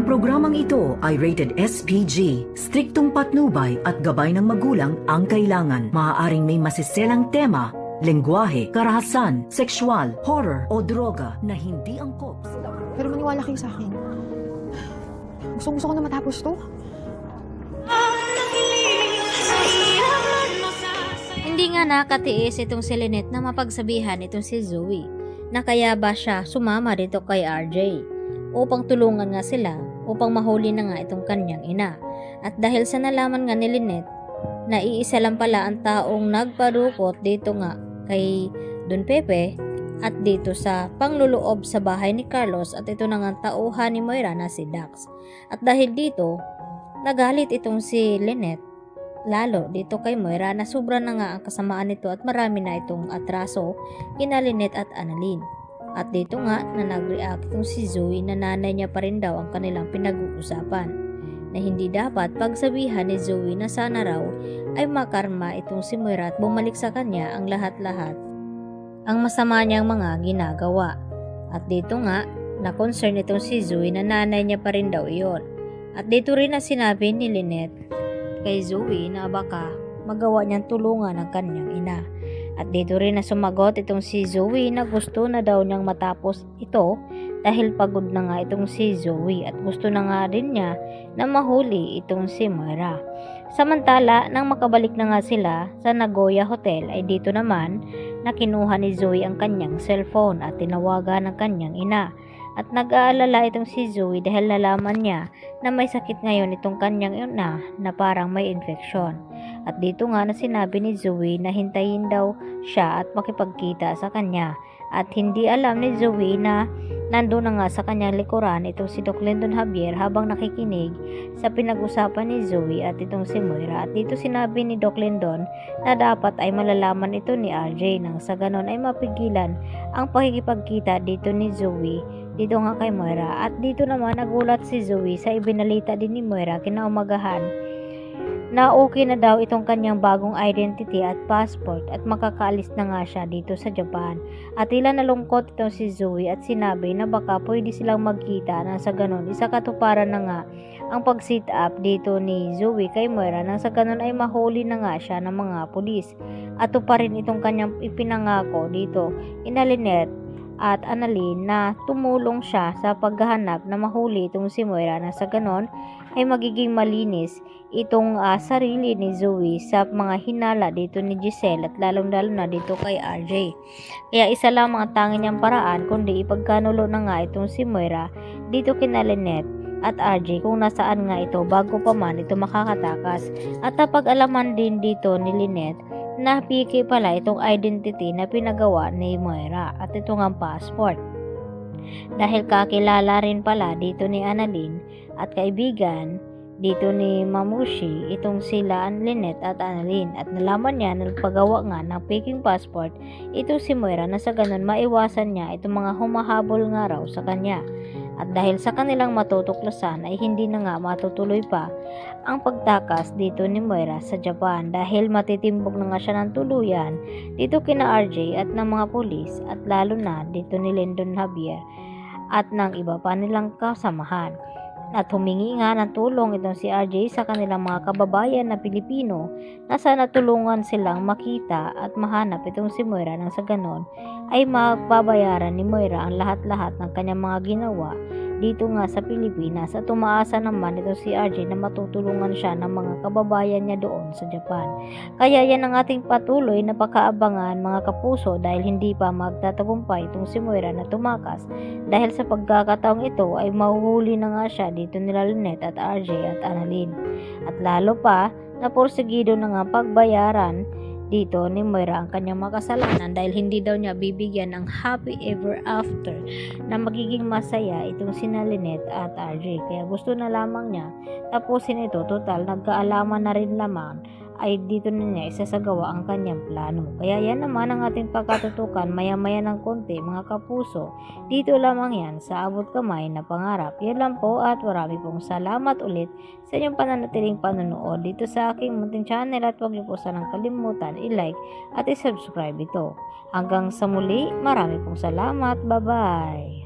programang ito ay rated SPG. Striktong patnubay at gabay ng magulang ang kailangan. Maaaring may masiselang tema, lengguwahe, karahasan, sexual, horror o droga na hindi angkop. Pero maniwala kayo sa akin. Gusto ko na matapos to. Hindi nga nakatiis itong si Lynette na mapagsabihan itong si Zoe na kaya ba siya sumama dito kay RJ upang tulungan nga sila upang mahuli na nga itong kanyang ina. At dahil sa nalaman nga ni Lynette na iisa lang pala ang taong nagparukot dito nga kay Don Pepe at dito sa pangluloob sa bahay ni Carlos at ito na nga tauhan ni Moira na si Dax. At dahil dito, nagalit itong si Lynette lalo dito kay Moira na sobra na nga ang kasamaan nito at marami na itong atraso kina Lynette at Annalyn. At dito nga na nag-react itong si Zoe na nanay niya pa rin daw ang kanilang pinag-uusapan na hindi dapat pagsabihan ni Zoe na sana raw ay makarma itong si Moira at bumalik sa kanya ang lahat-lahat ang masama niyang mga ginagawa. At dito nga na concern itong si Zoe na nanay niya pa rin daw iyon. At dito rin na sinabi ni Lynette kay Zoe na baka magawa niyang tulungan ang kanyang ina. At dito rin na sumagot itong si Zoe na gusto na daw niyang matapos ito dahil pagod na nga itong si Zoe at gusto na nga rin niya na mahuli itong si Moira. Samantala, nang makabalik na nga sila sa Nagoya Hotel ay dito naman na kinuha ni Zoe ang kanyang cellphone at tinawagan ng kanyang ina. At nag-aalala itong si Zoe dahil nalaman niya na may sakit ngayon itong kanyang ina na parang may infeksyon. At dito nga na sinabi ni Zoe na hintayin daw siya at makipagkita sa kanya. At hindi alam ni Zoe na nandun na nga sa kanyang likuran itong si Doc Lyndon Javier habang nakikinig sa pinag-usapan ni Zoe at itong si Moira. At dito sinabi ni Doc Lyndon na dapat ay malalaman ito ni RJ nang sa ganon ay mapigilan ang pakikipagkita dito ni Zoe dito nga kay Moira. At dito naman nagulat si Zoe sa ibinalita din ni Moira kinaumagahan na okay na daw itong kanyang bagong identity at passport at makakaalis na nga siya dito sa Japan. At tila nalungkot itong si Zoe at sinabi na baka pwede silang magkita na sa ganon isa katuparan na nga ang pag-sit up dito ni Zoe kay Moira nang sa ganon ay mahuli na nga siya ng mga pulis. At ito pa rin itong kanyang ipinangako dito ina Lynette at Annalyn na tumulong siya sa paghahanap na mahuli itong si Moira na sa ganon ay magiging malinis itong sarili ni Zoe sa mga hinala dito ni Giselle at lalong-lalo na dito kay RJ. Kaya isa lang mga tanging niyang paraan kundi ipagkanulo na nga itong si Moira dito kina Lynette at RJ kung nasaan nga ito bago pa man ito makakatakas. At napag-alaman din dito ni Lynette na piki pala itong identity na pinagawa ni Moira at ito nga passport. Dahil kakilala rin pala dito ni Annalyn at kaibigan dito ni Mamushi itong sila Lynette at Annalyn at nalaman niya na nagpagawa nga ng faking passport ito si Moira na sa ganun maiwasan niya itong mga humahabol nga raw sa kanya. At dahil sa kanilang matutuklasan ay hindi na nga matutuloy pa ang pagtakas dito ni Moira sa Japan dahil matitimbog na nga siya ng tuluyan dito kina RJ at ng mga pulis at lalo na dito ni Lyndon Javier at ng iba pa nilang kasamahan. At humingi nga ng tulong itong si RJ sa kanilang mga kababayan na Pilipino na sana tulungan silang makita at mahanap itong si Moira nang sa ganon ay magbabayaran ni Moira ang lahat-lahat ng kanyang mga ginawa dito nga sa Pilipinas at tumaasa naman ito si RJ na matutulungan siya ng mga kababayan niya doon sa Japan. Kaya yan ang ating patuloy na pakaabangan mga kapuso dahil hindi pa magtatagumpay itong si Moira na tumakas dahil sa pagkakataong ito ay mahuhuli na nga siya dito nila Lynette at RJ at Annalyn. At lalo pa na porsigido na nga pagbayaran dito ni Moira ang kanyang makasalanan dahil hindi daw niya bibigyan ng happy ever after na magiging masaya itong sina Lynette at RJ. Kaya gusto na lamang niya tapusin ito. Total nagkaalaman na rin lamang ay dito na niya isasagawa ang kanyang plano. Kaya yan naman ang ating pagkatutukan maya-maya ng konti mga kapuso. Dito lamang yan sa abot kamay na pangarap. Yan lang po at marami pong salamat ulit sa inyong pananatiling panonood dito sa aking munting channel at huwag niyo po sanang kalimutan i-like at i-subscribe ito. Hanggang sa muli, marami pong salamat. Bye-bye!